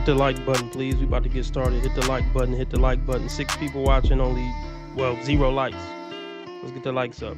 the like button, please. We about to get started. Hit the like button. Hit the like button. 6 people watching, only 0 likes. Let's get the likes up.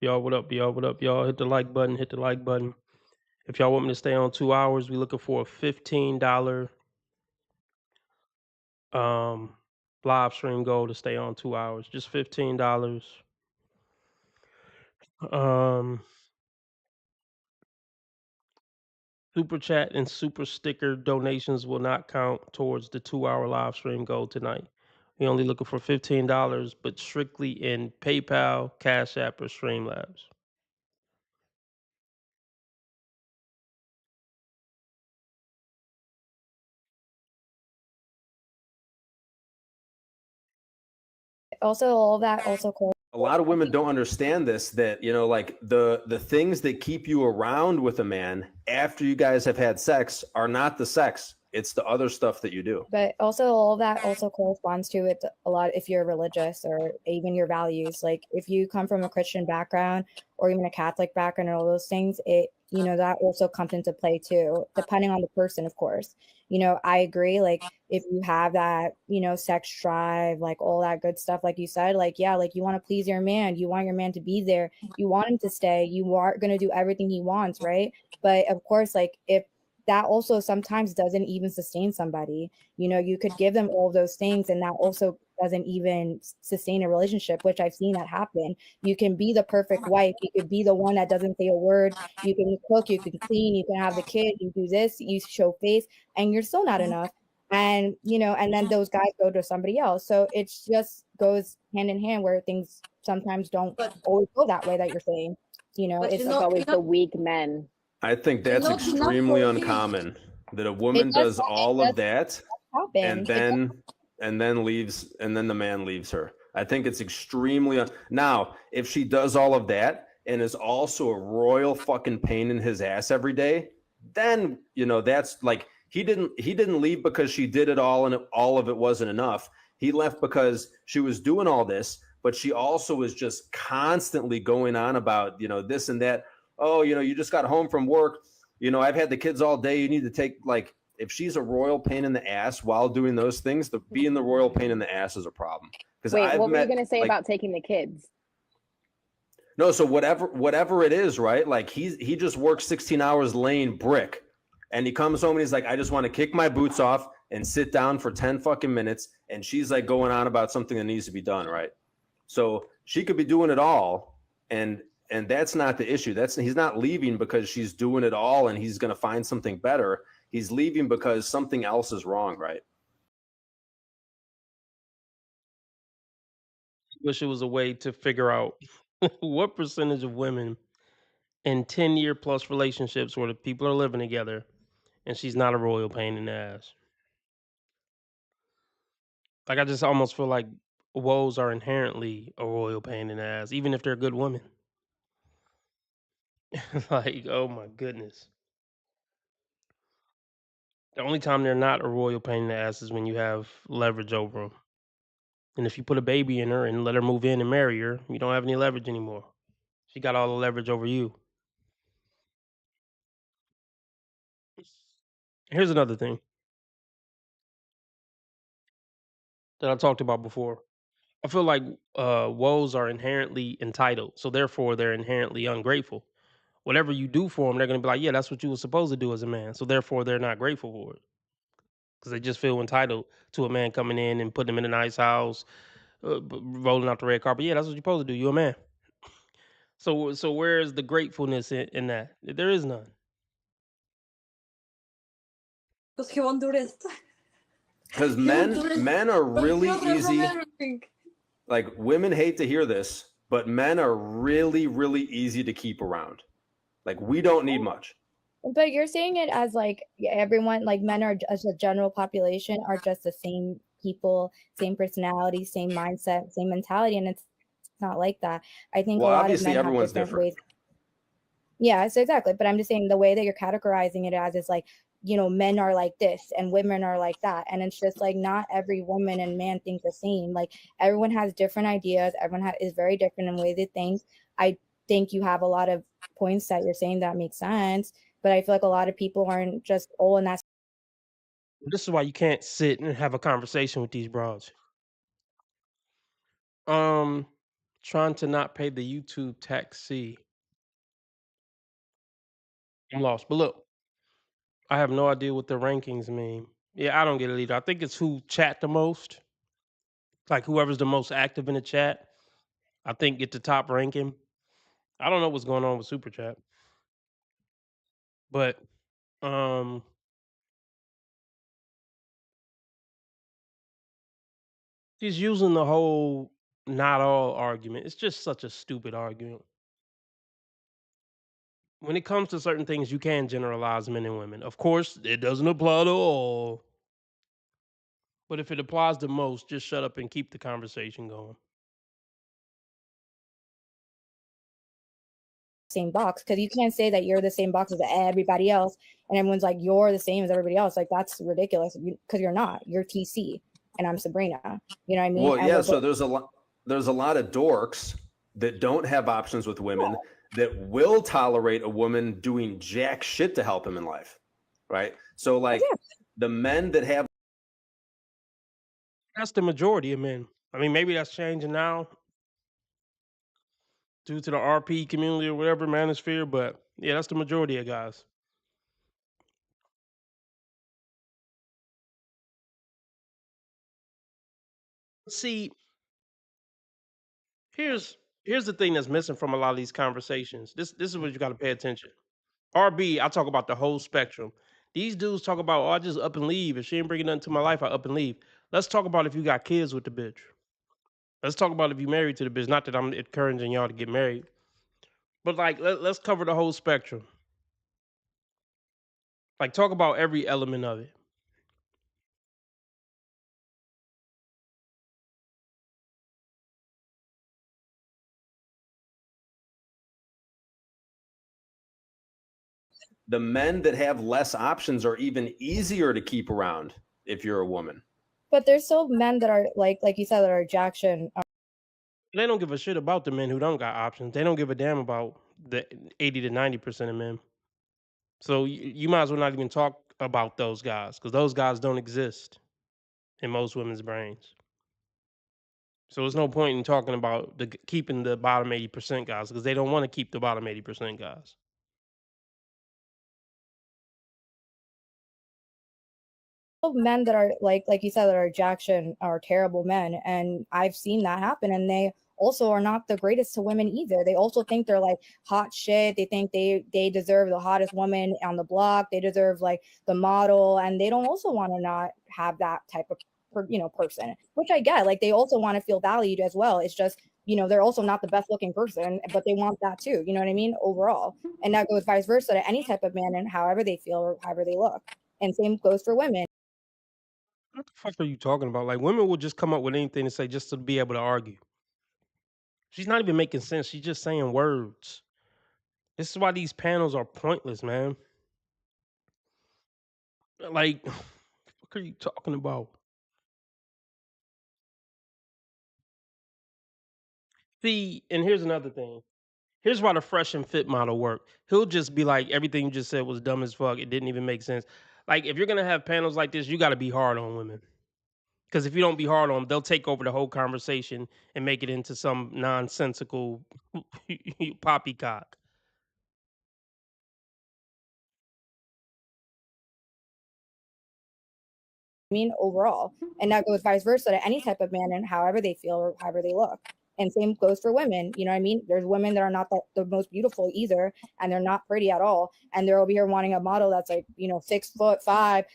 Y'all, what up? Y'all, what up? Y'all, hit the like button. Hit the like button. If y'all want me to stay on 2 hours, we looking for a $15 live stream goal to stay on 2 hours. Just $15. Super chat and super sticker donations will not count towards the 2-hour live stream goal tonight. We only looking for $15, but strictly in PayPal, Cash App, or Streamlabs. Also, all that also a lot of women don't understand this, that, you know, like the things that keep you around with a man after you guys have had sex are not the sex. It's the other stuff that you do. But also all that also corresponds to it a lot if you're religious or even your values. Like if you come from a Christian background or even a Catholic background and all those things, it, you know, that also comes into play too, depending on the person, of course. You know, I agree. Like if you have that, you know, sex drive, like all that good stuff, like you said, like, yeah, like you want to please your man, you want your man to be there, you want him to stay, you are going to do everything he wants, right? But of course, like if that also sometimes doesn't even sustain somebody. You know, you could give them all those things and that also doesn't even sustain a relationship, which I've seen that happen. You can be the perfect wife. You could be the one that doesn't say a word. You can cook, you can clean, you can have the kid, you do this, you show face, and you're still not enough. And, you know, and then those guys go to somebody else. So it just goes hand in hand where things sometimes don't always go that way that you're saying. You know, it's always the weak men. I think that's extremely uncommon, that a woman does all of that and then leaves, and then the man leaves her. I think it's extremely now, if she does all of that and is also a royal fucking pain in his ass every day, then, you know, that's like he didn't leave because she did it all and all of it wasn't enough. He left because she was doing all this, but she also was just constantly going on about, you know, this and that. Oh, you know, you just got home from work. You know, I've had the kids all day. You need to take, like, if she's a royal pain in the ass while doing those things, being the royal pain in the ass is a problem. Wait, what were you going to say about taking the kids? No, so whatever it is, right? Like he just works 16 hours laying brick, and he comes home and he's like, I just want to kick my boots off and sit down for 10 fucking minutes. And she's like going on about something that needs to be done, right? So she could be doing it all, and that's not the issue. He's not leaving because she's doing it all and he's going to find something better. He's leaving because something else is wrong, right? Wish it was a way to figure out what percentage of women in 10-year plus relationships where the people are living together and she's not a royal pain in the ass. Like, I just almost feel like woes are inherently a royal pain in the ass, even if they're good women. Like, oh my goodness. The only time they're not a royal pain in the ass is when you have leverage over them. And if you put a baby in her and let her move in and marry her, you don't have any leverage anymore. She got all the leverage over you. Here's another thing that I talked about before. I feel like woes are inherently entitled, so therefore they're inherently ungrateful. Whatever you do for them, they're gonna be like, "Yeah, that's what you were supposed to do as a man." So therefore, they're not grateful for it because they just feel entitled to a man coming in and putting them in a nice house, rolling out the red carpet. Yeah, that's what you're supposed to do. You're a man. So where is the gratefulness in that? There is none. Because he won't do this. Because men are really easy. Like, women hate to hear this, but men are really, really easy to keep around. Like, we don't need much. But you're saying it as like everyone, like men are as a general population are just the same people, same personality, same mindset, same mentality, and it's not like that. I think Well, a lot obviously of men everyone's have different different. ways. Yeah, so exactly. But I'm just saying the way that you're categorizing it as is like, men are like this and women are like that. And it's just like not every woman and man think the same. Like everyone has different ideas. Everyone is very different in the way they think. I think you have a lot of points that you're saying that make sense. But I feel like a lot of people aren't just all in that. This is why you can't sit and have a conversation with these broads. Trying to not pay the YouTube tax. See, I'm lost. But look, I have no idea what the rankings mean. Yeah, I don't get it either. I think it's who chat the most. Like whoever's the most active in the chat, I think get the top ranking. I don't know what's going on with Super Chat. But he's using the whole not all argument. It's just such a stupid argument. When it comes to certain things, you can generalize men and women. Of course, it doesn't apply to all. But if it applies to most, just shut up and keep the conversation going. Same box, because you can't say that you're the same box as everybody else and everyone's like you're the same as everybody else. Like that's ridiculous, because you're not. You're TC and I'm Sabrina. You know what I mean? Well, yeah. So there's a lot of dorks that don't have options with women that will tolerate a woman doing jack shit to help him in life, right? So like the men that have, that's the majority of men. I mean, maybe that's changing now due to the RP community or whatever, manosphere, but yeah, that's the majority of guys. See, here's the thing that's missing from a lot of these conversations. This is what you got to pay attention. RB, I talk about the whole spectrum. These dudes talk about, oh, I just up and leave. If she ain't bringing nothing to my life, I up and leave. Let's talk about if you got kids with the bitch. Let's talk about if you married to the bitch. Not that I'm encouraging y'all to get married, but like let's cover the whole spectrum. Like talk about every element of it. the men that have less options are even easier to keep around if you're a woman. But there's still men that are like you said, that are Jackson. They don't give a shit about the men who don't got options. They don't give a damn about the 80 to 90% of men. So you might as well not even talk about those guys, because those guys don't exist in most women's brains. So there's no point in talking about keeping the bottom 80% guys, because they don't want to keep the bottom 80% guys. Men that are like you said, that are Jackson are terrible men, and I've seen that happen, and they also are not the greatest to women either. They also think they're like hot shit. They think they deserve the hottest woman on the block. They deserve like the model, and they don't also want to not have that type of person, which I get. Like they also want to feel valued as well. It's just they're also not the best looking person, but they want that too. You know what I mean? Overall, and that goes vice versa to any type of man and however they feel or however they look. And same goes for women. What the fuck are you talking about? Like women will just come up with anything to say just to be able to argue. She's not even making sense. She's just saying words. This is why these panels are pointless, man. Like, what are you talking about? See, and here's another thing. Here's why the fresh and fit model work. He'll just be like, everything you just said was dumb as fuck. It didn't even make sense. Like, if you're gonna have panels like this, you got to be hard on women. Because if you don't be hard on them, they'll take over the whole conversation and make it into some nonsensical poppycock. I mean, overall. And that goes vice versa to any type of man and however they feel or however they look. And same goes for women. You know what I mean? There's women that are not the most beautiful either, and they're not pretty at all. And they're over here wanting a model that's like, 6'5",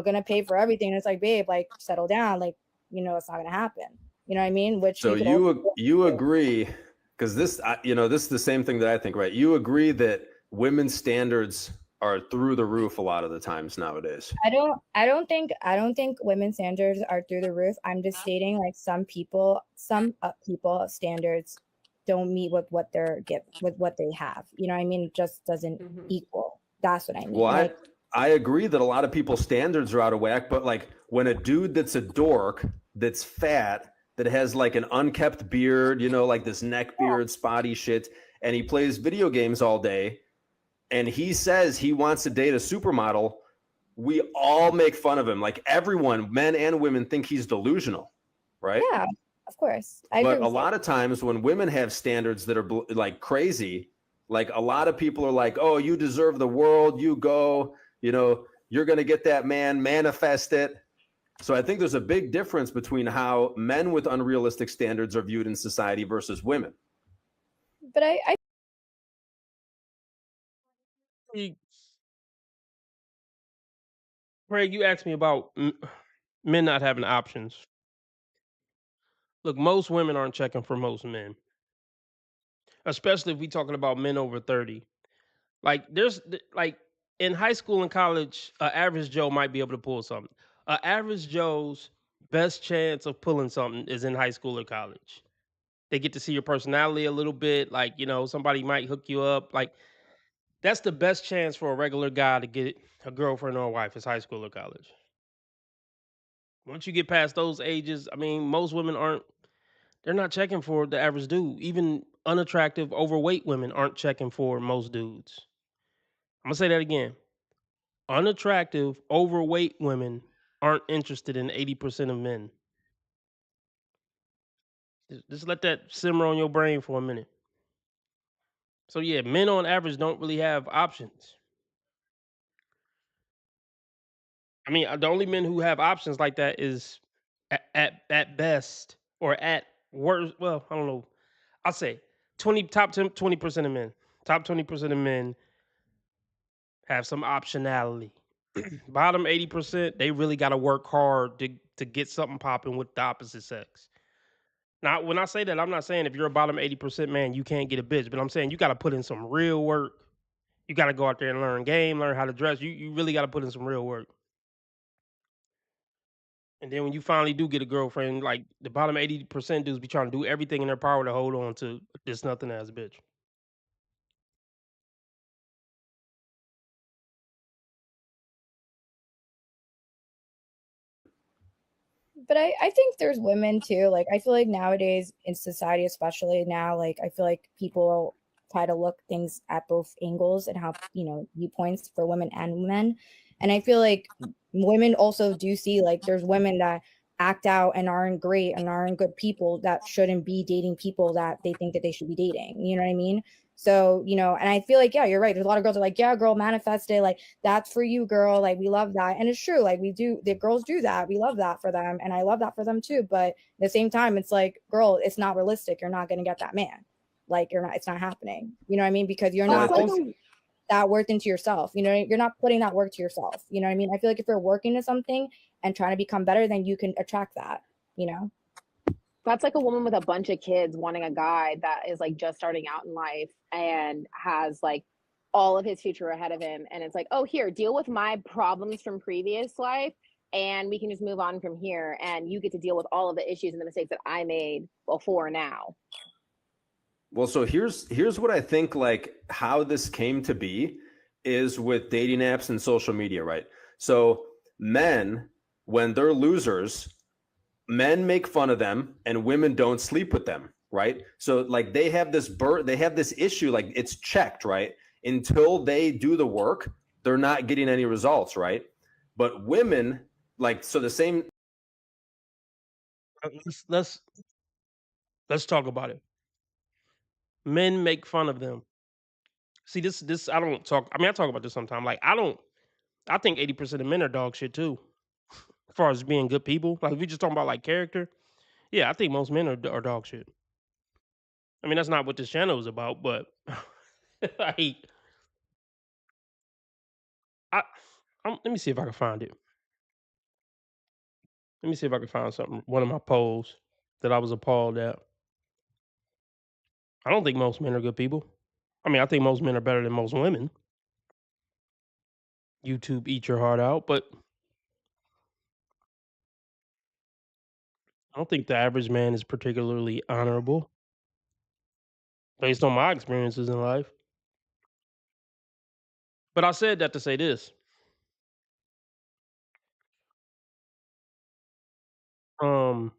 gonna pay for everything. And it's like, babe, like settle down. Like, it's not gonna happen. You know what I mean? Which so you agree, because this this is the same thing that I think, right? You agree that women's standards are through the roof a lot of the times nowadays. I don't think women's standards are through the roof. I'm just stating like some people standards don't meet with what they're with what they have. You know what I mean? It just doesn't equal. That's what I mean. Well, I agree that a lot of people's standards are out of whack, but like when a dude that's a dork, that's fat, that has like an unkept beard, like this neck beard, spotty shit, and he plays video games all day, and he says he wants to date a supermodel, we all make fun of him. Like everyone, men and women, think he's delusional, right? Yeah, of course. But a lot of times when women have standards that are like crazy, like a lot of people are like, oh, you deserve the world, you go, you're going to get that man, manifest it. So I think there's a big difference between how men with unrealistic standards are viewed in society versus women. But I Craig, you asked me about men not having options. Look, most women aren't checking for most men, especially if we're talking about men over 30. Like, there's like in high school and college, an average Joe might be able to pull something. An average Joe's best chance of pulling something is in high school or college. They get to see your personality a little bit. Like, somebody might hook you up. Like, that's the best chance for a regular guy to get a girlfriend or a wife is high school or college. Once you get past those ages, I mean, most women they're not checking for the average dude. Even unattractive, overweight women aren't checking for most dudes. I'm gonna say that again. Unattractive, overweight women aren't interested in 80% of men. Just let that simmer on your brain for a minute. So yeah, men on average don't really have options. I mean, the only men who have options like that is at best or at worst. Well, I don't know. I'll say 20% of men. Top 20% of men have some optionality. Bottom 80%, they really got to work hard to get something popping with the opposite sex. Now, when I say that, I'm not saying if you're a bottom 80% man, you can't get a bitch, but I'm saying you got to put in some real work. You got to go out there and learn game, learn how to dress. You really got to put in some real work. And then when you finally do get a girlfriend, like the bottom 80% dudes be trying to do everything in their power to hold on to this nothing as a bitch. But I think there's women too. Like I feel like nowadays in society, especially now, like I feel like people try to look things at both angles and have viewpoints for women and men. And I feel like women also do see like there's women that act out and aren't great and aren't good people that shouldn't be dating people that they think that they should be dating. You know what I mean? So, and I feel like, yeah, you're right. There's a lot of girls that are like, yeah, girl, manifest it. Like, that's for you, girl. Like, we love that. And it's true. Like, the girls do that. We love that for them. And I love that for them too. But at the same time, it's like, girl, it's not realistic. You're not going to get that man. Like, it's not happening. You know what I mean? Because you're not that worth into yourself. You're not putting that work to yourself. You know what I mean? I feel like if you're working to something and trying to become better, then you can attract that, That's like a woman with a bunch of kids wanting a guy that is like just starting out in life and has like all of his future ahead of him. And it's like, oh, here, deal with my problems from previous life and we can just move on from here. And you get to deal with all of the issues and the mistakes that I made before now. Well, so here's what I think, like how this came to be is with dating apps and social media, right? So men, when they're losers, men make fun of them and women don't sleep with them, right? So like they have this issue, like it's checked, right? Until they do the work, they're not getting any results, right? But women, like, so the same let's talk about it. Men make fun of them. See, this I don't talk. I mean, I talk about this sometimes. Like, I don't. I think 80% of men are dog shit too, as far as being good people. Like, if we just talking about like character, yeah, I think most men are dog shit. I mean, that's not what this channel is about, but like, I, let me see if I can find it. Let me see if I can find something. One of my polls that I was appalled at. I don't think most men are good people. I mean, I think most men are better than most women. YouTube eat your heart out, but I don't think the average man is particularly honorable based on my experiences in life. But I said that to say this. Um,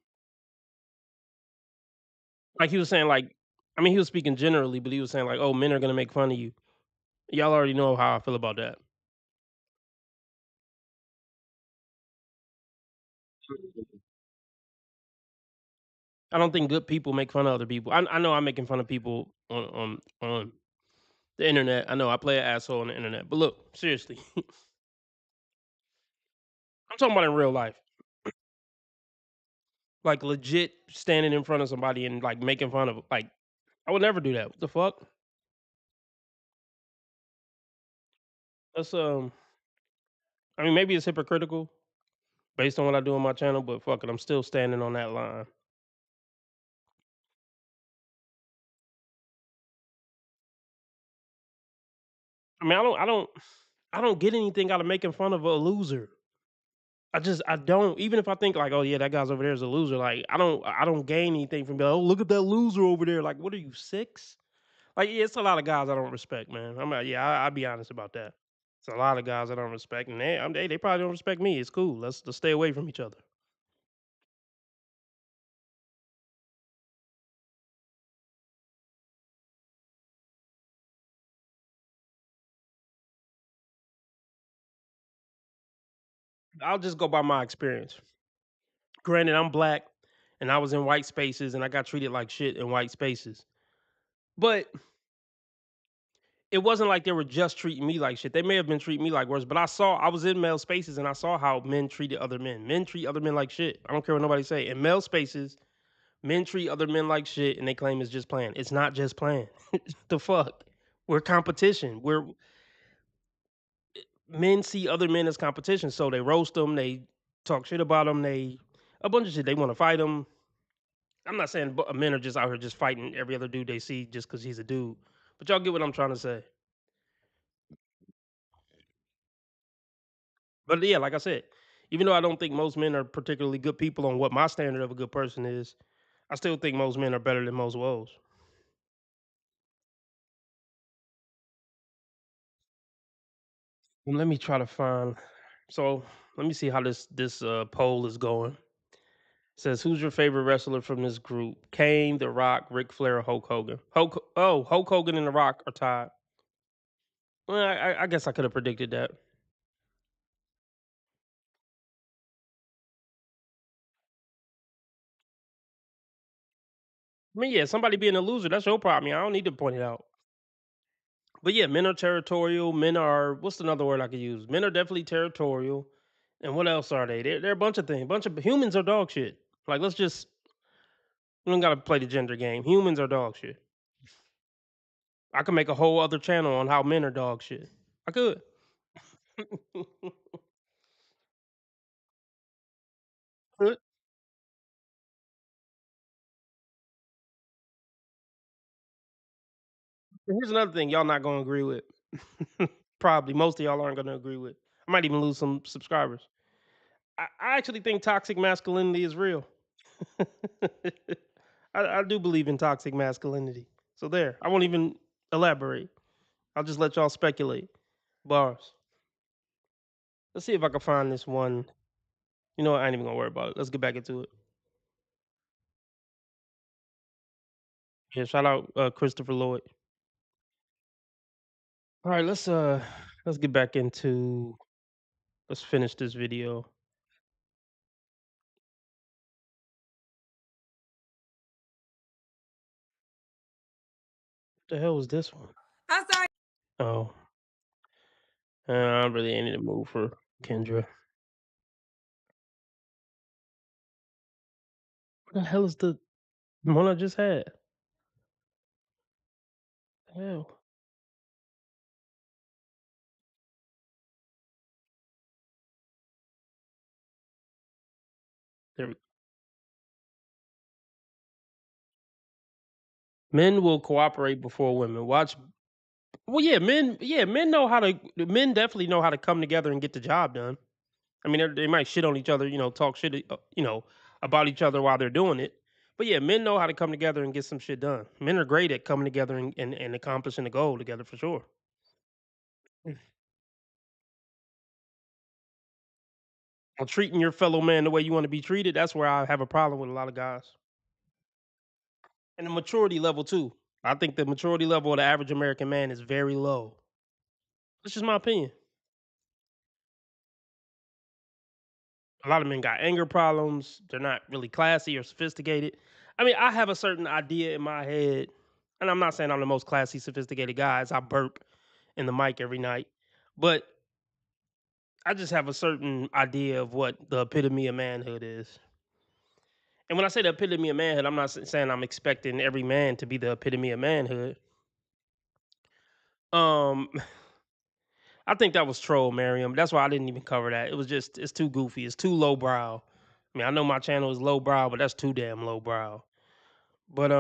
like he was saying, like, I mean, he was speaking generally, but he was saying like, "Oh, men are gonna make fun of you." Y'all already know how I feel about that. I don't think good people make fun of other people. I know I'm making fun of people on the internet. I know I play an asshole on the internet, but look, seriously, I'm talking about in real life. Like legit standing in front of somebody and like making fun of like I would never do that. What the fuck? That's I mean maybe it's hypocritical based on what I do on my channel, but fuck it, I'm still standing on that line. I mean I don't get anything out of making fun of a loser. I don't even if I think like, oh yeah, that guy's over there is a loser. Like I don't gain anything from being like, oh look at that loser over there. Like what are you 6? Like yeah, it's a lot of guys I don't respect, man. Yeah, I'll be honest about that. It's a lot of guys I don't respect, and they probably don't respect me. It's cool. Let's stay away from each other. I'll just go by my experience. Granted, I'm black, and I was in white spaces, and I got treated like shit in white spaces. But it wasn't like they were just treating me like shit. They may have been treating me like worse, but I was in male spaces, and I saw how men treated other men. Men treat other men like shit. I don't care what nobody say. In male spaces, men treat other men like shit, and they claim it's just playing. It's not just playing. The fuck? We're competition. Men see other men as competition, so they roast them. They talk shit about them. They a bunch of shit. They want to fight them. I'm not saying men are just out here just fighting every other dude they see just because he's a dude, but y'all get what I'm trying to say. But yeah, like I said, even though I don't think most men are particularly good people on what my standard of a good person is, I still think most men are better than most woes. And let me try to find. So let me see how this poll is going. It says, "Who's your favorite wrestler from this group? Kane, The Rock, Ric Flair, or Hulk Hogan? Hulk Hogan and The Rock are tied. Well, I guess I could have predicted that. I mean, yeah, somebody being a loser, that's your problem. I don't need to point it out. But yeah, men are territorial. Men are what's another word I could use? Men are definitely territorial. And what else are they? They're a bunch of things. Bunch of humans are dog shit. Like let's just we don't gotta play the gender game. Humans are dog shit. I could make a whole other channel on how men are dog shit. I could. Could. Here's another thing y'all not gonna agree with. Probably most of y'all aren't gonna agree with. I might even lose some subscribers. I actually think toxic masculinity is real. I do believe in toxic masculinity. So there, I won't even elaborate. I'll just let y'all speculate. Bars. Let's see if I can find this one. You know what? I ain't even gonna worry about it. Let's get back into it. Yeah, shout out Christopher Lloyd. All right, let's get back into let's finish this video. The hell was this one? I'm sorry. Oh, I'm really ain't in the mood for Kendra. What the hell is the one I just had? Hell. There we Men will cooperate before women. Watch. Well, men know how to. Men definitely know how to come together and get the job done. I mean, they might shit on each other, talk shit, about each other while they're doing it. But yeah, men know how to come together and get some shit done. Men are great at coming together and accomplishing the goal together for sure. Well, treating your fellow man the way you want to be treated, that's where I have a problem with a lot of guys. And the maturity level too. I think the maturity level of the average American man is very low. That's just my opinion. A lot of men got anger problems. They're not really classy or sophisticated. I mean, I have a certain idea in my head, and I'm not saying I'm the most classy, sophisticated guy, as I burp in the mic every night, but I just have a certain idea of what the epitome of manhood is. And when I say the epitome of manhood, I'm not saying I'm expecting every man to be the epitome of manhood. Um, I think that was troll, Miriam. That's why I didn't even cover that. It was just it's too goofy. It's too lowbrow. I mean, I know my channel is lowbrow, but that's too damn lowbrow. But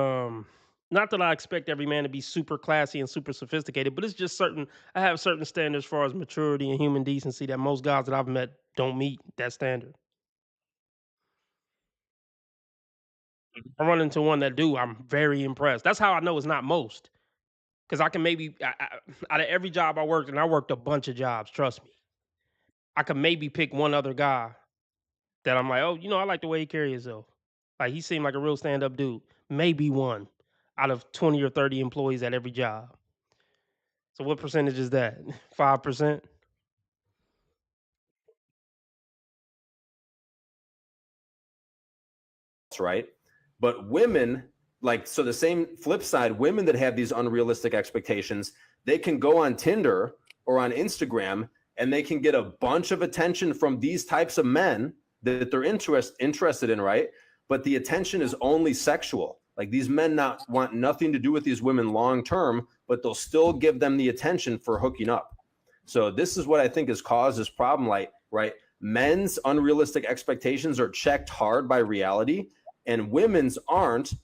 not that I expect every man to be super classy and super sophisticated, but it's just certain I have certain standards as far as maturity and human decency that most guys that I've met don't meet that standard. I run into one that do, I'm very impressed. That's how I know it's not most. Because I can maybe out of every job I worked, and I worked a bunch of jobs, trust me. I could maybe pick one other guy that I'm like, oh, I like the way he carries himself. Like he seemed like a real stand-up dude. Maybe one out of 20 or 30 employees at every job. So what percentage is that? 5%? Right. But women, so the same flip side, women that have these unrealistic expectations, they can go on Tinder or on Instagram and they can get a bunch of attention from these types of men that they're interested in, right? But the attention is only sexual. Like these men not want nothing to do with these women long term, but they'll still give them the attention for hooking up. So this is what I think has caused this problem, right? Men's unrealistic expectations are checked hard by reality, and women's aren't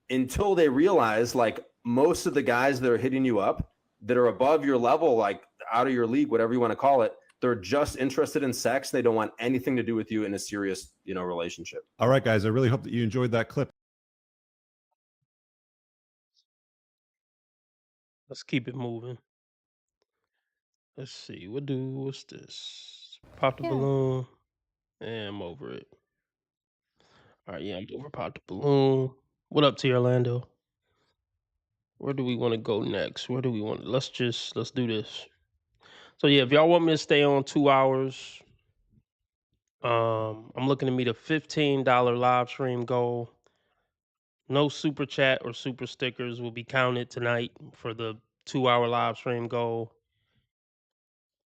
until they realize most of the guys that are hitting you up that are above your level, like out of your league, whatever you want to call it, they're just interested in sex. They don't want anything to do with you in a serious, relationship. All right, guys. I really hope that you enjoyed that clip. Let's keep it moving. Let's see. What's this? Pop the balloon. And I'm over it. All right, yeah, I'm over Pop the balloon. What up to Orlando? Where do we want to go next? Where do we want? Let's do this. So yeah, if y'all want me to stay on 2 hours, I'm looking to meet a $15 live stream goal. No super chat or super stickers will be counted tonight for the 2-hour live stream goal.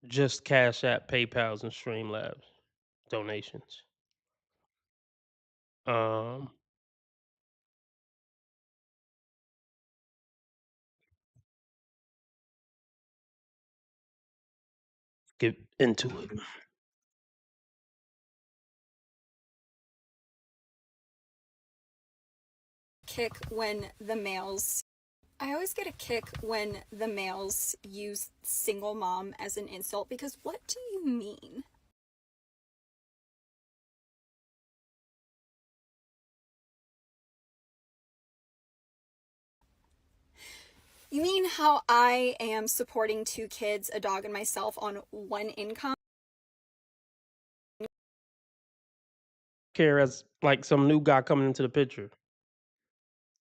Just Cash App, PayPal's, and Streamlabs donations. Get into it. Kick when the males I always get a kick when the males use single mom as an insult because what do you mean? You mean how I am supporting 2 kids, a dog, and myself on 1 income? Care as like some new guy coming into the picture.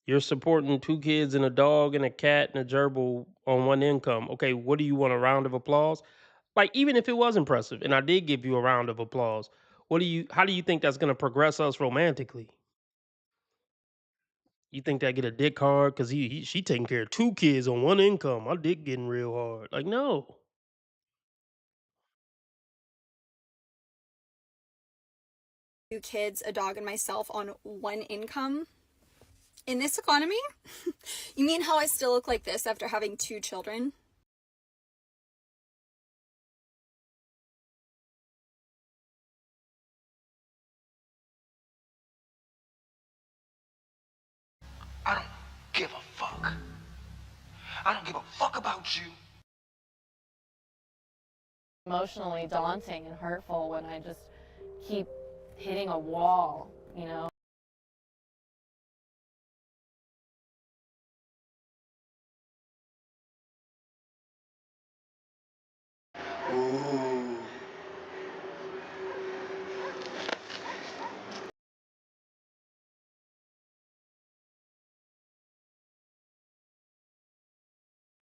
You're supporting 2 kids and a dog and a cat and a gerbil on 1 income. Okay, what do you want, a round of applause? Like, even if it was impressive and I did give you a round of applause, how do you think that's gonna progress us romantically? You think that get a dick hard because she taking care of 2 kids on 1 income. My dick getting real hard. Like, no. 2 kids, a dog, and myself on 1 income. In this economy? You mean how I still look like this after having 2 children? I don't give a fuck. I don't give a fuck about you. Emotionally daunting and hurtful when I just keep hitting a wall, you know? Ooh.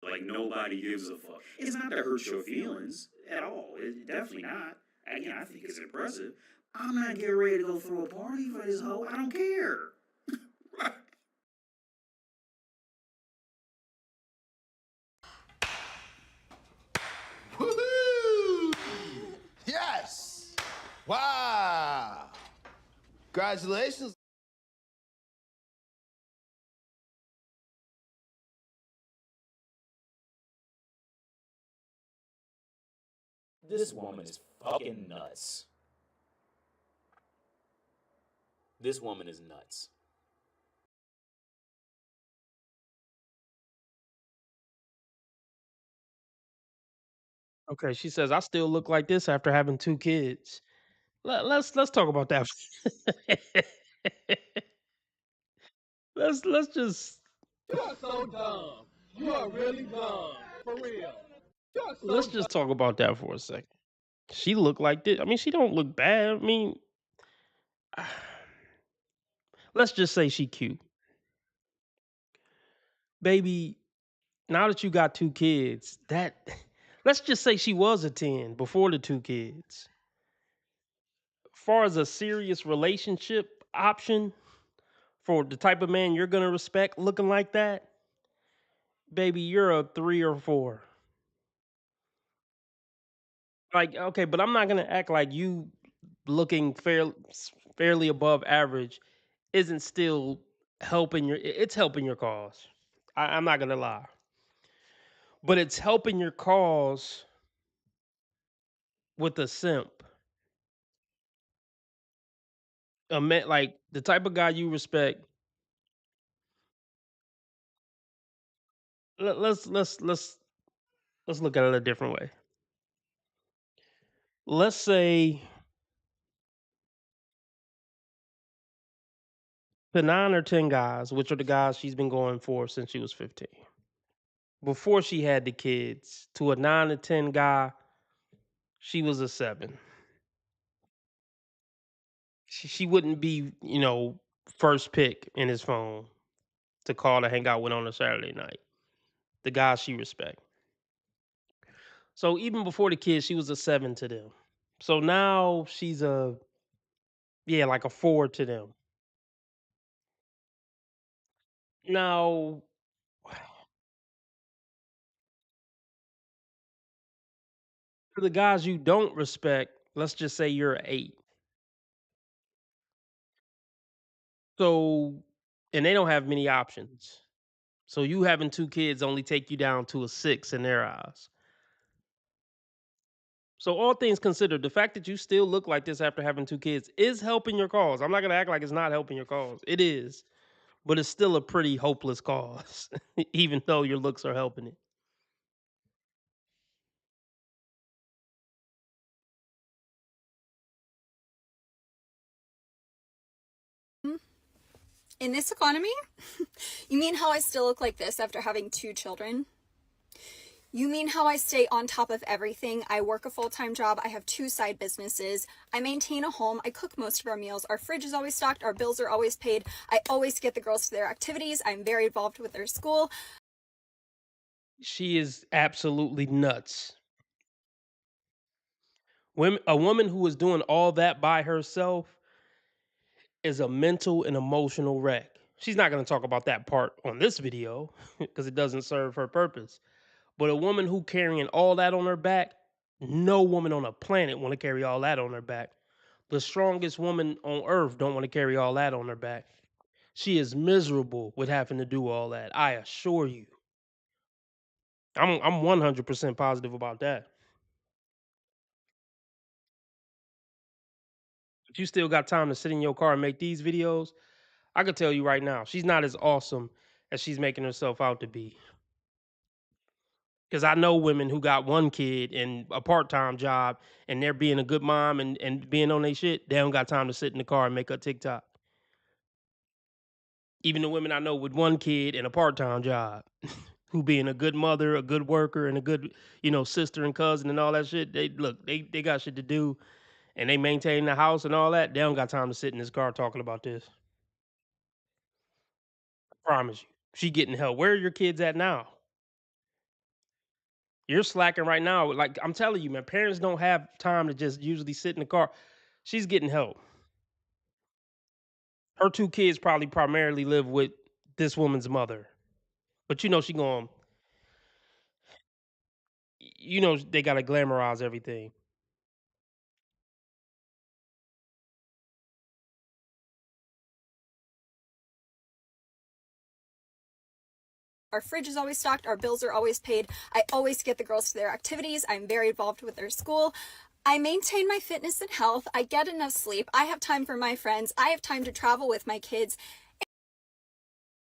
Like nobody gives a fuck. It's not to hurt your feelings at all. It's definitely not. Again, I think it's impressive. I'm not getting ready to go throw a party for this hoe. I don't care. Woohoo! Yes! Wow! Congratulations. This woman is fucking nuts. This woman is nuts. Okay, she says, "I still look like this after having 2 kids." Let's talk about that. Let's just You are so dumb. You are really dumb. For real. You are so let's just talk about that for a second. She look like this. I mean, she don't look bad. I mean, let's just say she cute. Baby, now that you got 2 kids, that let's just say she was a 10 before the 2 kids. Far as a serious relationship option for the type of man you're gonna respect looking like that, baby, you're a 3 or 4. Like, okay, but I'm not gonna act like you looking fairly above average isn't still helping it's helping your cause. I'm not gonna lie. But it's helping your cause with a simp. A man like the type of guy you respect. Let's look at it a different way. Let's say the 9 or 10 guys, which are the guys she's been going for since she was 15. Before she had the kids, to a 9 to 10 guy, she was a 7. She wouldn't be, first pick in his phone to call to hang out with on a Saturday night. The guys she respect. So even before the kids, she was a 7 to them. So now she's like a 4 to them. Now, for the guys you don't respect, let's just say you're an 8. So, and they don't have many options. So you having 2 kids only take you down to a 6 in their eyes. So all things considered, the fact that you still look like this after having 2 kids is helping your cause. I'm not gonna act like it's not helping your cause. It is, but it's still a pretty hopeless cause, even though your looks are helping it. In this economy? You mean how I still look like this after having 2 children? You mean how I stay on top of everything? I work a full-time job, I have 2 side businesses, I maintain a home, I cook most of our meals, our fridge is always stocked, our bills are always paid, I always get the girls to their activities, I'm very involved with their school. She is absolutely nuts. A woman who is doing all that by herself is a mental and emotional wreck. She's not going to talk about that part on this video because it doesn't serve her purpose. But a woman who carrying all that on her back, no woman on the planet want to carry all that on her back. The strongest woman on earth don't want to carry all that on her back. She is miserable with having to do all that. I assure you. I'm 100% positive about that. If you still got time to sit in your car and make these videos, I could tell you right now, she's not as awesome as she's making herself out to be. Because I know women who got one kid and a part-time job and they're being a good mom and being on their shit, they don't got time to sit in the car and make a TikTok. Even the women I know with one kid and a part-time job who being a good mother, a good worker, and a good, sister and cousin and all that shit, they got shit to do and they maintain the house and all that. They don't got time to sit in this car talking about this. I promise you. She getting help. Where are your kids at now? You're slacking right now. Like I'm telling you, man, parents don't have time to just usually sit in the car. She's getting help. Her 2 kids probably primarily live with this woman's mother. But she going they gotta glamorize everything. Our fridge is always stocked, our bills are always paid. I always get the girls to their activities. I'm very involved with their school. I maintain my fitness and health. I get enough sleep. I have time for my friends. I have time to travel with my kids.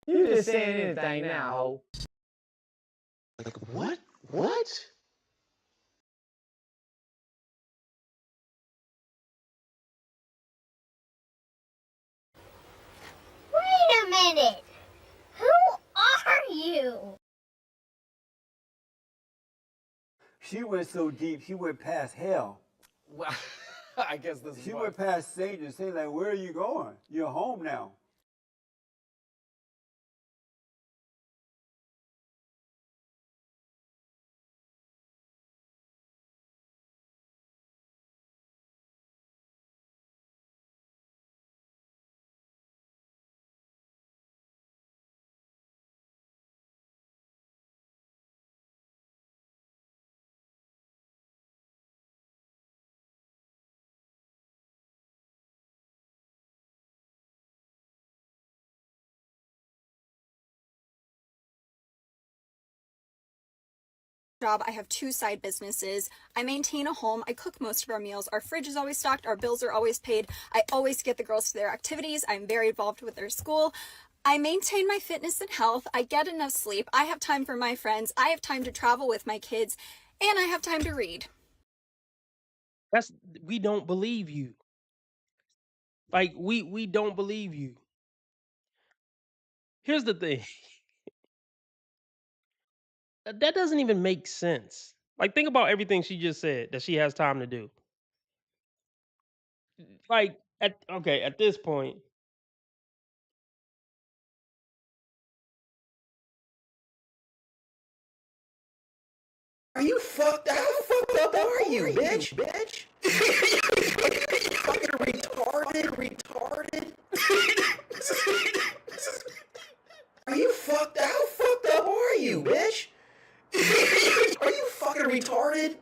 You just saying anything now, ho. Like, what? What? Wait a minute! Who are you? She went so deep, she went past hell. Well, I guess this is She what- went past Satan and saying, like, where are you going? You're home now. Job. I have 2 side businesses. I maintain a home. I cook most of our meals. Our fridge is always stocked. Our bills are always paid. I always get the girls to their activities. I'm very involved with their school. I maintain my fitness and health. I get enough sleep. I have time for my friends. I have time to travel with my kids. And I have time to read. We don't believe you. Like we don't believe you. Here's the thing. That doesn't even make sense. Like think about everything she just said that she has time to do. Like at this point, Are you fucked up? How fucked up are you, bitch? Are you fucking retarded? Are you fucked up? How fucked up are you, bitch? Are you fucking retarded?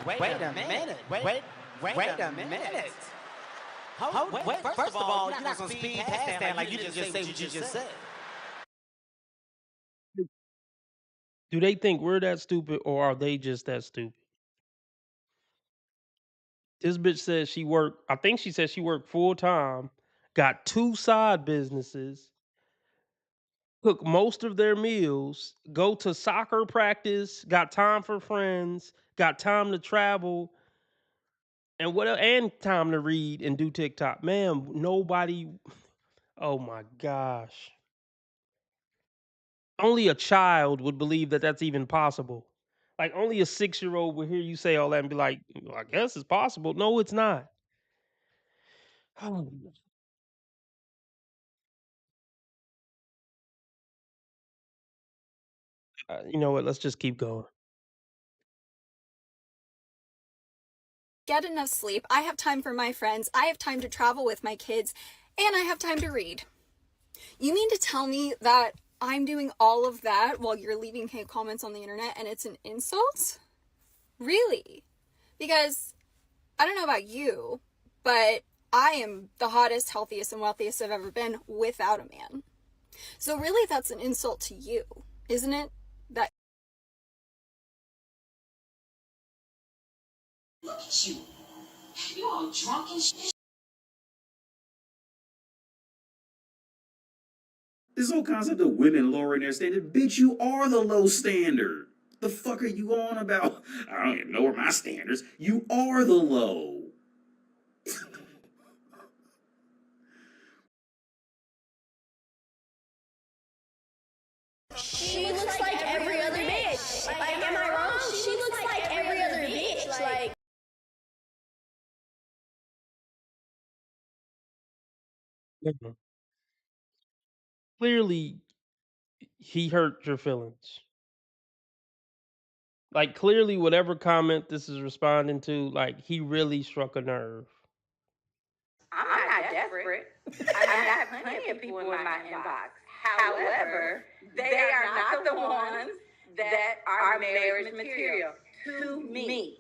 Wait a minute. Wait a minute. Wait, first of all, you're not gonna speed past that like you just say what you just said. do they think we're that stupid or are they just that stupid? This bitch says she worked, I think she said she worked full time, got 2 side businesses, cook most of their meals, go to soccer practice, got time for friends, got time to travel, and time to read and do TikTok. Man, nobody. Oh my gosh. Only a child would believe that that's even possible. Like only a 6-year-old would hear you say all that and be like, "Well, I guess it's possible." No, it's not. Oh, you know what? Let's just keep going. get enough sleep, I have time for my friends, I have time to travel with my kids, and I have time to read. You mean to tell me that I'm doing all of that while you're leaving hate comments on the internet and it's an insult? Really? Because I don't know about you, but I am the hottest, healthiest, and wealthiest I've ever been without a man. So really that's an insult to you, isn't it? That look at you. You all drunk and shit. This whole concept of women lowering their standard, bitch, you are the low standard. The fuck are you on about? I don't even lower my standards. You are the low. She looks like every other bitch. Like, am I wrong? She looks like every other bitch. Like. Mhm. Clearly, he hurt your feelings. Like, clearly, whatever comment this is responding to, like, he really struck a nerve. I'm not desperate. I have plenty of people in my inbox. However, they are not the ones that are marriage material to me.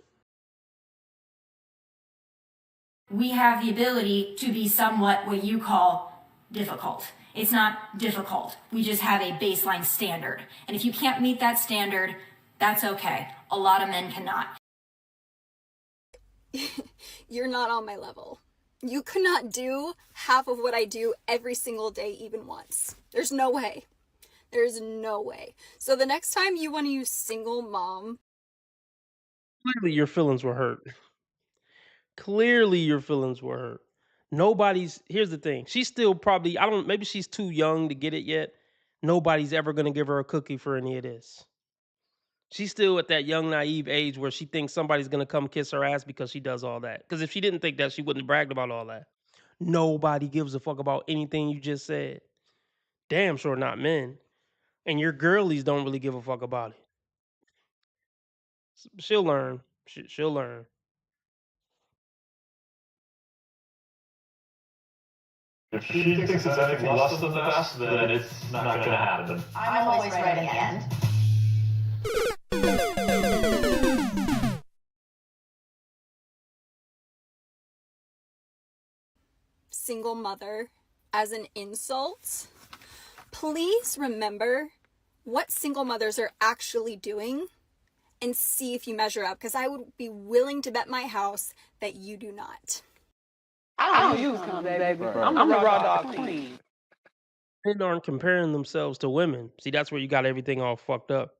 We have the ability to be somewhat what you call difficult. It's not difficult. We just have a baseline standard. And if you can't meet that standard, that's okay. A lot of men cannot. you're not on my level. You could not do half of what I do every single day, even once. There's no way. There's no way. So the next time you want to use single mom, Clearly, your feelings were hurt. Clearly, your feelings were hurt. Here's the thing. She's still probably, maybe she's too young to get it yet. Nobody's ever going to give her a cookie for any of this. She's still at that young, naive age where she thinks somebody's going to come kiss her ass because she does all that. Because if she didn't think that, she wouldn't have bragged about all that. Nobody gives a fuck about anything you just said. Damn sure not men. And your girlies don't really give a fuck about it. She'll learn. She'll learn. If she thinks it's anything less than this, then it's not going to happen. I'm always right at the end. single mother as an insult, please remember what single mothers are actually doing and see if you measure up, because I would be willing to bet my house that you do not. I don't use cum, baby. I'm the raw dog queen. Men aren't comparing themselves to women. See, that's where you got everything all fucked up.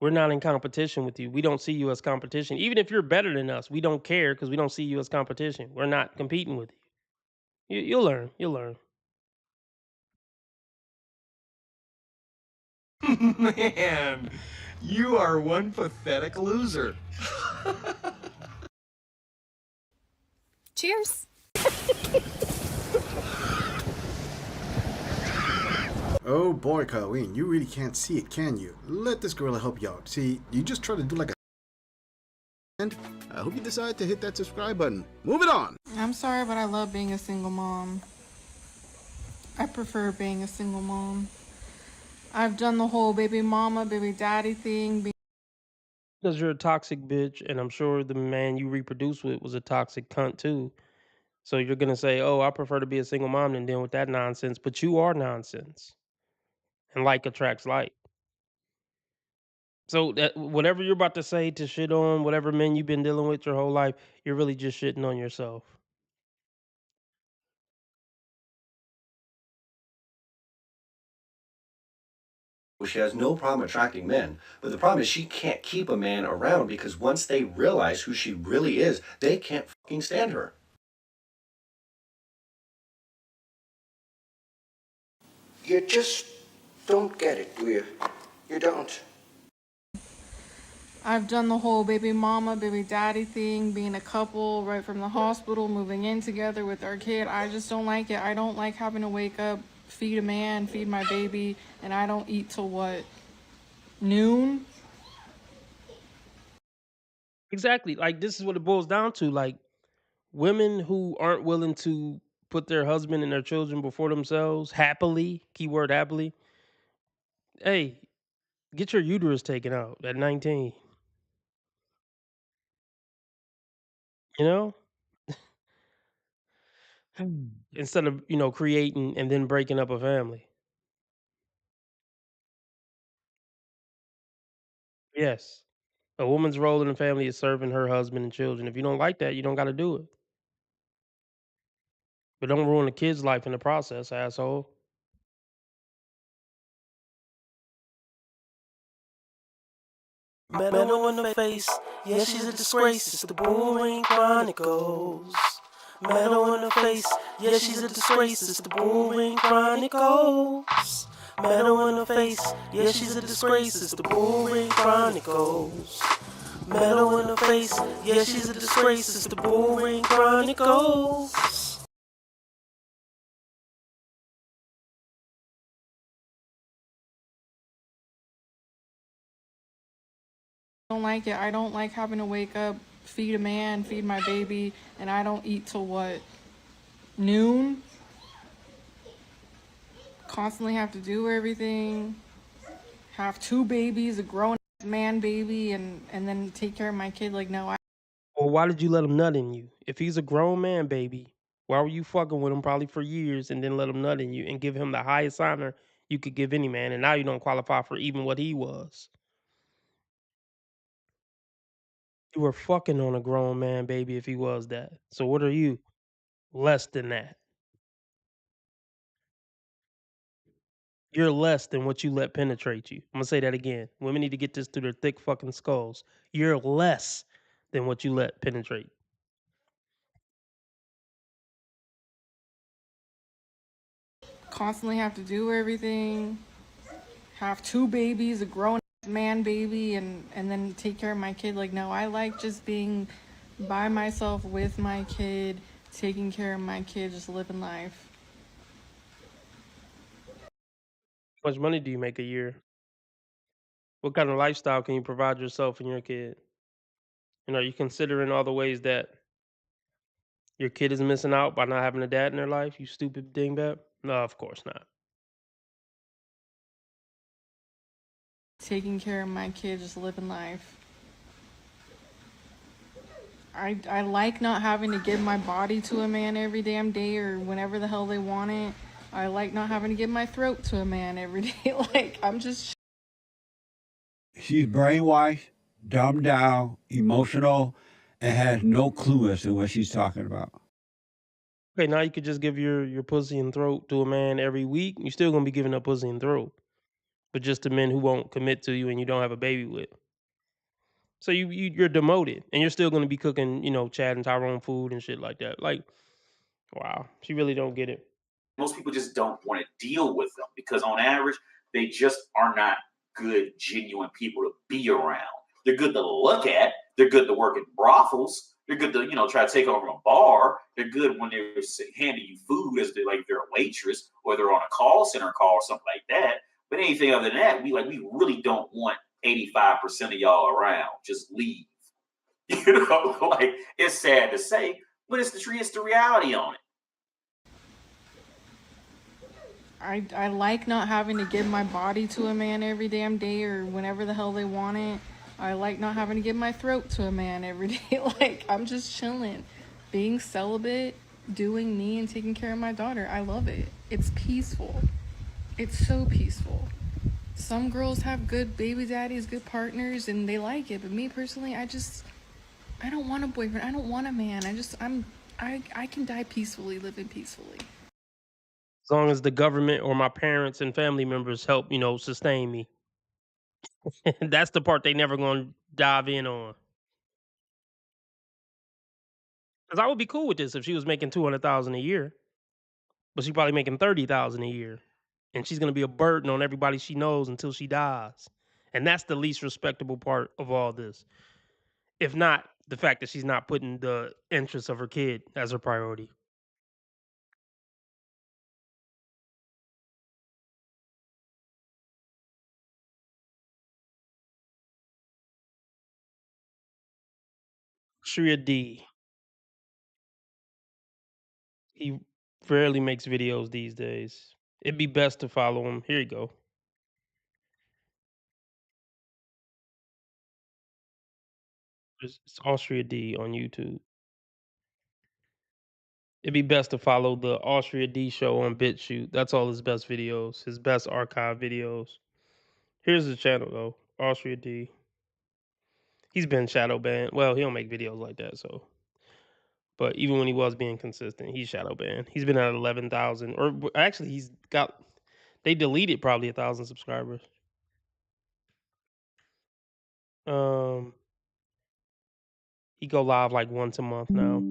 We're not in competition with you. We don't see you as competition. Even if you're better than us, we don't care because we don't see you as competition. We're not competing with you. You'll learn. You'll learn. Man, you are one pathetic loser. Cheers. Oh boy, Colleen, you really can't see it, can you? Let this gorilla help you out. See, you just try to do like a... And I hope you decide to hit that subscribe button. Move it on! I'm sorry, but I love being a single mom. I prefer being a single mom. I've done the whole baby mama, baby daddy thing. Because you're a toxic bitch, and I'm sure the man you reproduced with was a toxic cunt too. So you're going to say, oh, I prefer to be a single mom than deal with that nonsense. But you are nonsense. And like attracts like. So that whatever you're about to say to shit on whatever men you've been dealing with your whole life, you're really just shitting on yourself. She has no problem attracting men, but the problem is she can't keep a man around because once they realize who she really is, they can't fucking stand her. You just don't get it, do you? You don't. I've done the whole baby mama, baby daddy thing, being a couple right from the hospital, moving in together with our kid. I just don't like it. I don't like having to wake up, feed a man, feed my baby, and I don't eat till what, noon? Exactly. Like this is what it boils down to. Like women who aren't willing to put their husband and their children before themselves happily, keyword happily. Hey, get your uterus taken out at 19. You know? Instead of, creating and then breaking up a family. Yes. A woman's role in the family is serving her husband and children. If you don't like that, you don't got to do it. But don't ruin the kid's life in the process, asshole. Metal in the face, yeah, she's a disgrace. It's the Bullring Chronicles. Metal in the face, yeah, she's a disgrace. It's the Bullring Chronicles. Metal in the face, yeah, she's a disgrace. It's the Bullring Chronicles. Metal in the face, yeah, she's a disgrace. It's the Bullring Chronicles. Don't like it. I don't like having to wake up, feed a man, feed my baby, and I don't eat till what? Noon? Constantly have to do everything. Have 2 babies, a grown man baby, and then take care of my kid. Like, no, Well, why did you let him nut in you? If he's a grown man, baby, why were you fucking with him probably for years and then let him nut in you and give him the highest honor you could give any man? And now you don't qualify for even what he was. You were fucking on a grown man, baby, if he was that. So what are you? Less than that. You're less than what you let penetrate you. I'm gonna say that again. Women need to get this through their thick fucking skulls. You're less than what you let penetrate. constantly have to do everything. Have 2 babies, a grown man baby, and then take care of my kid. Like, no, I like just being by myself with my kid, taking care of my kid, just living life. How much money do you make a year? What kind of lifestyle can you provide yourself and your kid? And are you considering all the ways that your kid is missing out by not having a dad in their life, you stupid dingbat? No, of course not. Taking care of my kid, just living life. I like not having to give my body to a man every damn day or whenever the hell they want it. I like not having to give my throat to a man every day. Like, I'm just... She's brainwashed, dumbed down, emotional, and has no clue as to what she's talking about. Okay, now you could just give your pussy and throat to a man every week. You're still gonna be giving up pussy and throat, but just to men who won't commit to you and you don't have a baby with. So you're demoted, and you're still gonna be cooking, Chad and Tyrone food and shit like that. Like, wow, she really don't get it. Most people just don't want to deal with them because on average, they just are not good, genuine people to be around. They're good to look at. They're good to work in brothels. They're good to, try to take over a bar. They're good when they're handing you food as they're a waitress or they're on a call center call or something like that. But anything other than that, we really don't want 85% of y'all around. Just leave. It's sad to say, but it's the reality on it. I like not having to give my body to a man every damn day or whenever the hell they want it. I like not having to give my throat to a man every day. Like, I'm just chilling, being celibate, doing me and taking care of my daughter. I love it. It's peaceful. It's so peaceful. Some girls have good baby daddies, good partners, and they like it. But me personally, I don't want a boyfriend. I don't want a man. I can die peacefully, living peacefully. As long as the government or my parents and family members help, sustain me. That's the part they never gonna dive in on. Because I would be cool with this if she was making 200,000 a year, but she's probably making 30,000 a year, and she's gonna be a burden on everybody she knows until she dies, and that's the least respectable part of all this. If not the fact that she's not putting the interests of her kid as her priority. Shria D. He rarely makes videos these days. It'd be best to follow him. Here you go. It's Austria D on YouTube. It'd be best to follow the Austria D show on BitChute. That's all his best videos, his best archive videos. Here's his channel though, Austria D. He's been shadow banned. Well, he don't make videos like that, so. But even when he was being consistent, he's shadow banned. He's been at 11,000, or actually, he's got. They deleted probably 1,000 subscribers. He go live like once a month now.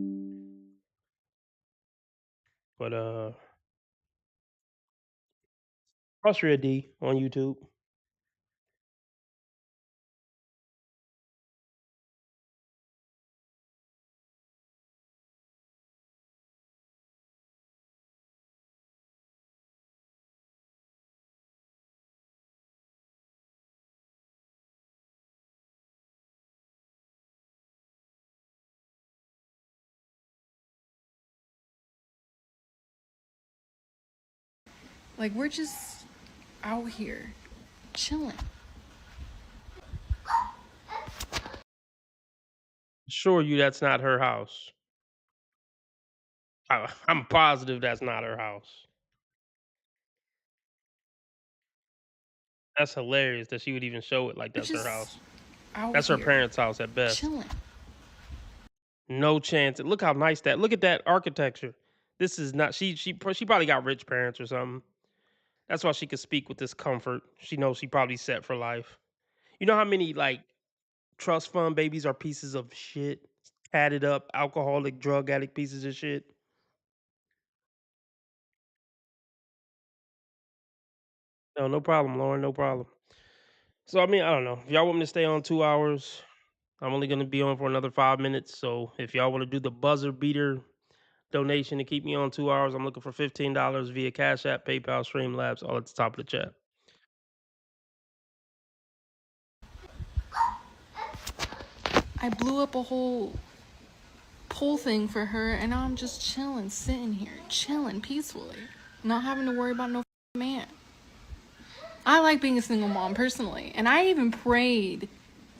But Austria D on YouTube. Like, we're just out here chilling. Assure you that's not her house. I'm positive that's not her house. That's hilarious that she would even show it like that's her house. That's her parents' house at best. Chilling. No chance. Look how nice that. Look at that architecture. This is not. She probably got rich parents or something. That's why she could speak with this comfort. She knows she probably set for life. You know how many like trust fund babies are pieces of shit, tatted up, alcoholic, drug addict pieces of shit. No problem, Lauren. No problem. So I mean, I don't know. If y'all want me to stay on 2 hours, I'm only gonna be on for another 5 minutes. So if y'all want to do the buzzer beater donation to keep me on 2 hours, I'm looking for $15 via Cash App, PayPal, Streamlabs, all at the top of the chat. I blew up a whole pool thing for her, and now I'm just chilling, sitting here, chilling peacefully, not having to worry about no man. I like being a single mom personally, and I even prayed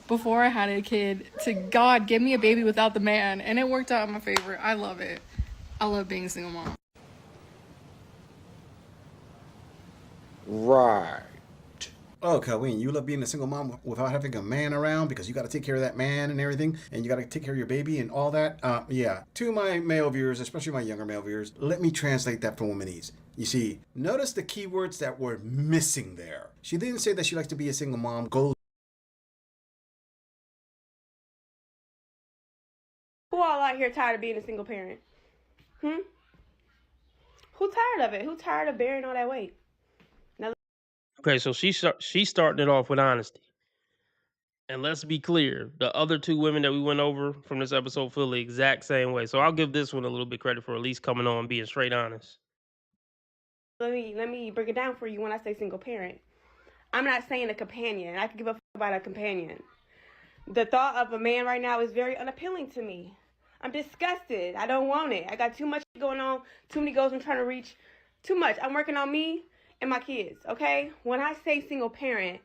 before I had a kid to God, give me a baby without the man, and it worked out in my favor. I love it. I love being a single mom. Right. Oh, Colleen, you love being a single mom without having a man around because you got to take care of that man and everything, and you got to take care of your baby and all that? Yeah. To my male viewers, especially my younger male viewers, let me translate that for womanese. You see, notice the keywords that were missing there. She didn't say that she likes to be a single mom. Who all out here tired of being a single parent? Who tired of it? Who tired of bearing all that weight? Okay, so she's starting it off with honesty. And let's be clear, the other two women that we went over from this episode feel the exact same way. So I'll give this one a little bit credit for at least coming on and being straight honest. Let me break it down for you when I say single parent. I'm not saying a companion. I could give a fuck about a companion. The thought of a man right now is very unappealing to me. I'm disgusted. I don't want it. I got too much going on, too many goals I'm trying to reach, too much. I'm working on me and my kids, okay? When I say single parent,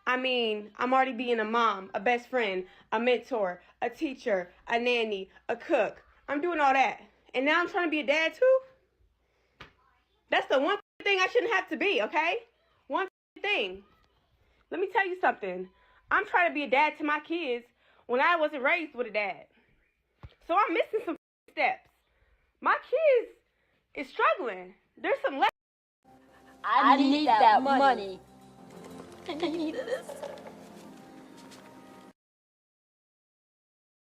I mean I'm already being a mom, a best friend, a mentor, a teacher, a nanny, a cook. I'm doing all that. And now I'm trying to be a dad too? That's the one thing I shouldn't have to be, okay? One thing. Let me tell you something. I'm trying to be a dad to my kids when I wasn't raised with a dad. So I'm missing some steps. My kids is struggling. There's some left. I need that money. I need this.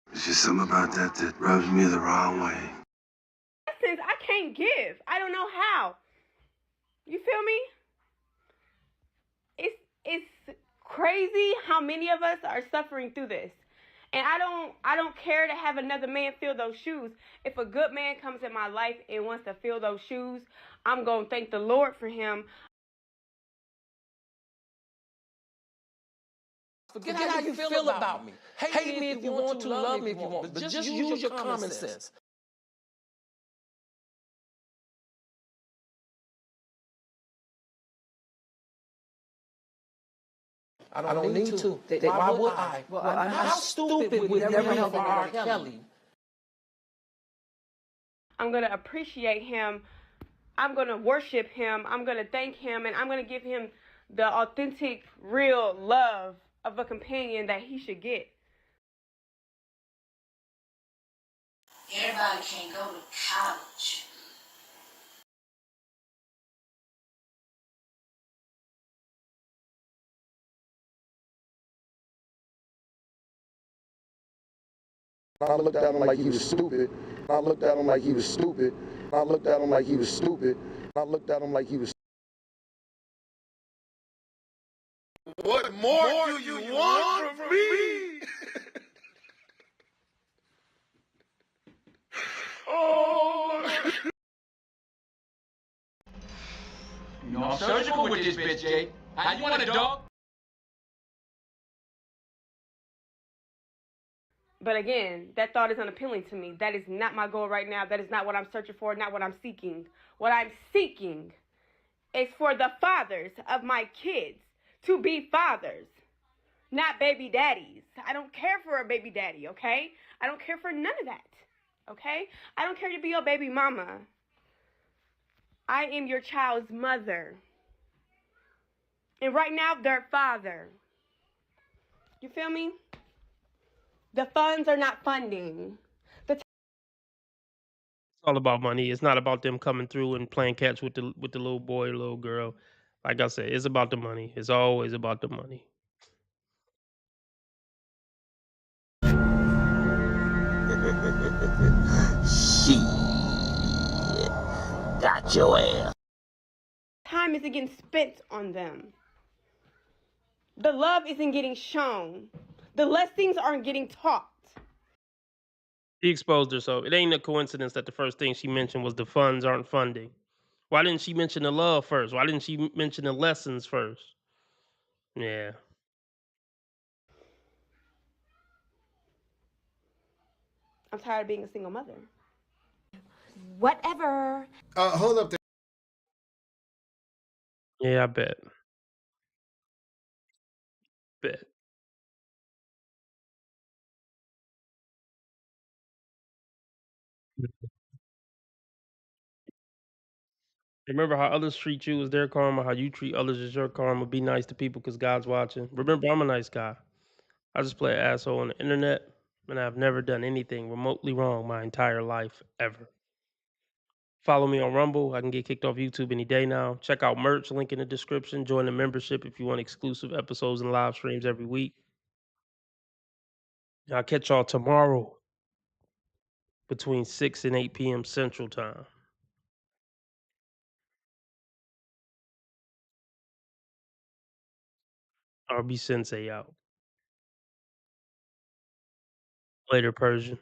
There's just something about that rubs me the wrong way. Since I can't give. I don't know how. You feel me? It's crazy how many of us are suffering through this. And I don't care to have another man fill those shoes. If a good man comes in my life and wants to fill those shoes, I'm going to thank the Lord for him. Forget how you feel about me. Hate me if you want to, love me if you want, but just use your common sense. I don't need to. Why would I? Well, how stupid would never help R. Kelly? I'm going to appreciate him. I'm going to worship him. I'm going to thank him. And I'm going to give him the authentic, real love of a companion that he should get. Everybody can't go to college. I looked at him like he was stupid. I looked at him like he was stupid. I looked at him like he was stupid. I looked at him like he was. What more do you want from me? Oh. You know, I'm surgical with this bitch, Jay. How you want a dog? But again, that thought is unappealing to me. That is not my goal right now. That is not what I'm searching for, not what I'm seeking. What I'm seeking is for the fathers of my kids to be fathers, not baby daddies. I don't care for a baby daddy, okay? I don't care for none of that, okay? I don't care to be your baby mama. I am your child's mother. And right now, their father. You feel me? The funds are not funding. It's all about money. It's not about them coming through and playing catch with the little boy or little girl. Like I said, it's about the money. It's always about the money. Shit. Got your ass. Time isn't getting spent on them. The love isn't getting shown. The lessons aren't getting taught. She exposed her, so it ain't a coincidence that the first thing she mentioned was the funds aren't funding. Why didn't she mention the love first? Why didn't she mention the lessons first? Yeah. I'm tired of being a single mother. Whatever. Hold up there. Yeah, I bet. Bet. Remember how others treat you is their karma, how you treat others is your karma. Be nice to people because God's watching. Remember, I'm a nice guy. I just play an asshole on the internet, and I've never done anything remotely wrong my entire life, ever. Follow me on Rumble. I can get kicked off YouTube any day now. Check out merch, link in the description. Join the membership if you want exclusive episodes and live streams every week. I'll catch y'all tomorrow between 6 and 8 p.m. Central Time. RB Sensei out. Later, Persian.